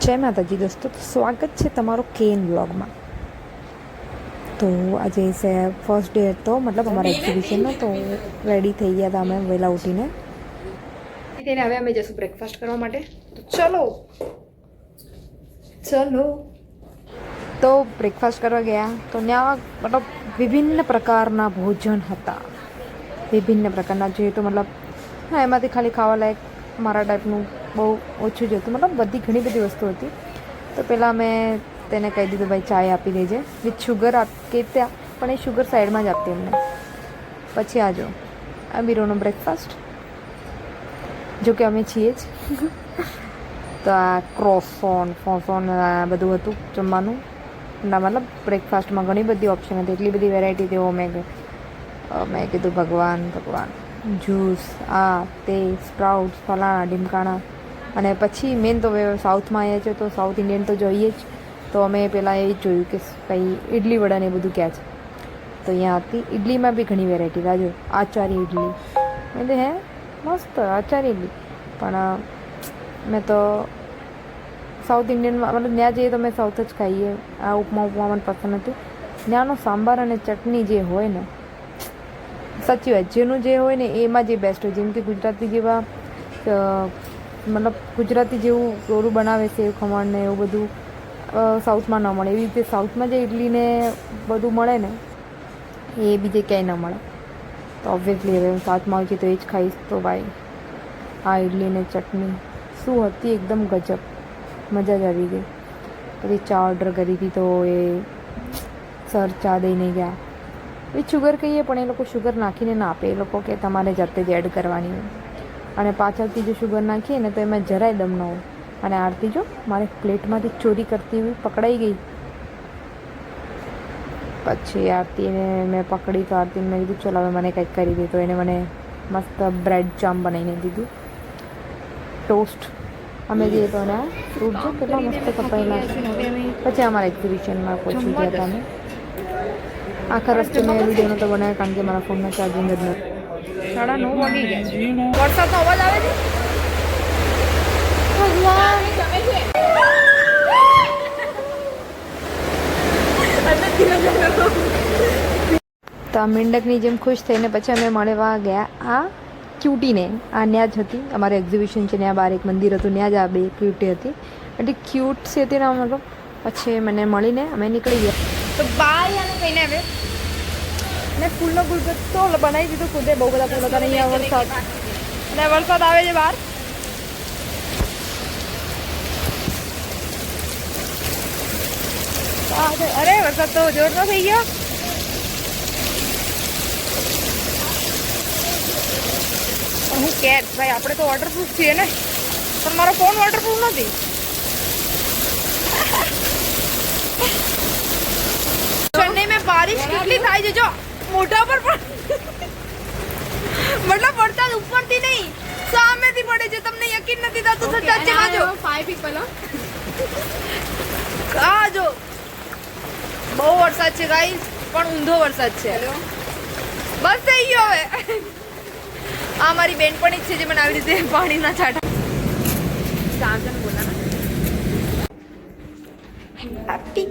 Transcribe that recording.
જય માતાજી દોસ્તો, તો સ્વાગત છે તમારો કેન વ્લોગમાં। તો આજે છે ફર્સ્ટ ડે હતો, મતલબ અમારા એક્ઝિબિશનનો। તો રેડી થઈ ગયા હતા અમે વહેલા ઉઠીને। તેને હવે અમે જઈશું બ્રેકફાસ્ટ કરવા માટે। તો ચલો ચલો તો બ્રેકફાસ્ટ કરવા ગયા તો ત્યાં મતલબ વિભિન્ન પ્રકારના ભોજન હતા। વિભિન્ન પ્રકારના જોઈએ તો મતલબ હા, એમાંથી ખાલી ખાવા લાયક મારા ટાઈપનું બહુ ઓછું જ હતું, મતલબ ઘણી બધી વસ્તુ હતી। તો પહેલાં મેં તેને કહી દીધું, ભાઈ ચાય આપી દેજે વિથ શુગર કે ત્યાં, પણ એ શુગર સાઈડમાં જ આપતી એમને। પછી આ જો અમીરોનો બ્રેકફાસ્ટ, જો કે અમે છીએ જ। તો આ ક્રોસોન ફોસોન બધું હતું જમવાનું ના, મતલબ બ્રેકફાસ્ટમાં ઘણી બધી ઓપ્શન હતી, એટલી બધી વેરાયટી તેઓ મેં કીધું ભગવાન જ્યુસ આ તે સ્પ્રાઉટ્સ ફલાણા ઢીમકાણા। અને પછી મેન તો સાઉથમાં આવ્યા છે તો સાઉથ ઇન્ડિયન તો જોઈએ જ। તો અમે પહેલાં એ જ જોયું કે કંઈ ઇડલી વડાને એ બધું ક્યાં છે। તો અહીંયા હતી ઇડલીમાં બી ઘણી વેરાયટી, રાજો આચારી ઇડલી, મેં હે મસ્ત આચારી ઇડલી। પણ મેં તો સાઉથ ઇન્ડિયનમાં મતલબ ત્યાં જઈએ તો મેં સાઉથ જ ખાઈએ। આ ઉપમા મને પસંદ નથી। ત્યાંનો સાંભાર અને ચટણી જે હોય ને, સાચી વાત, જેનું જે હોય ને એમાં જે બેસ્ટ હોય। જેમ કે ગુજરાતી જેવા મતલબ ગુજરાતી જેવું રોરું બનાવે સેવ ખમણ ને એવું બધું સાઉથમાં ન મળે। એવી રીતે સાઉથમાં જે ઇડલીને બધું મળે ને એ બીજે ક્યાંય ન મળે। તો ઓબ્વિયસલી હવે હું સાઉથમાં આવી છું તો એ જ ખાઈશ। તો ભાઈ આ ઇડલી ને ચટણી શું હતી, એકદમ ગજબ, મજા જ આવી ગઈ। પછી ચા ઓર્ડર કરી હતી તો એ સર ચા દઈને ગયા, વિથ શુગર કહીએ પણ એ લોકો શુગર નાખીને ના આપે, એ લોકો કે તમારે જાતે જ એડ કરવાની હોય। અને પાછળથી જો શુગર નાખીએ ને તો એમાં જરાય દમ ન હોય। અને આરતી જો મારે પ્લેટમાંથી ચોરી કરતી હોય પકડાઈ ગઈ। પછી આરતીને મેં પકડી તો આરતીને મેં કીધું ચાલ હવે મને કંઈક કરી દે। તો એને મને મસ્ત બ્રેડ જામ બનાવીને દીધું, ટોસ્ટ। અમે જઈએ તો ને ફ્રૂટ જો કેટલા મસ્ત કપાયેલા છે। પછી અમારા એક્ઝિબિશનમાં પહોંચી ગયા હતા અમે। આખા રસ્તે મેં વિડીયો નહોતો બનાવ્યો કારણ કે મારા ફોનમાં ચાર્જિંગ જ નહોતું। 9:30 વાગી ગયા છે, વરસાદનો અવાજ આવે છે। તો આ મેંડકની જેમ ખુશ થઈને પછી અમે મળવા ગયા આ ક્યુટીને। આ ન્યા જ હતી, અમારે એક્ઝિબિશન છે ત્યાં બહાર એક મંદિર હતું, ત્યાં જ આ બે ક્યુટી હતી, એટલી ક્યુટ છે હતી ને મતલબ। પછી મને મળીને અમે નીકળી ગયા। તો બાય આને કહીને હવે મેં ફૂલનો ગુલદસ્તો બનાવી દીધો ખુદે, બહુ બધા ફૂલ હતા। અહીંયા વરસાદ અને વરસાદ આવે છે બહાર। અરે વરસાદ તો જોરનો થઈ ગયો। પણ હું કે ભાઈ આપણે તો વોટરપ્રૂફ છીએ ને, પણ મારો ફોન વોટરપ્રૂફ નથી। ચેન્નઈ में बारिश કેટલી થાય છે, જો મોઢા પર પણ મતલબ વરસાદ ઉપરથી નહીં સામેથી પડે છે। તમને યકીન નથી થતું તો ટચ કરજો। 5 people આ જો બહુ વરસાદ છે ગાઈસ, પણ ઊંધો વરસાદ છે। બસ થઈ ગયો હવે। આ મારી બેનપણી જ છે જે મને આવી રીતે પાણીના છાંટા બોલા હેપી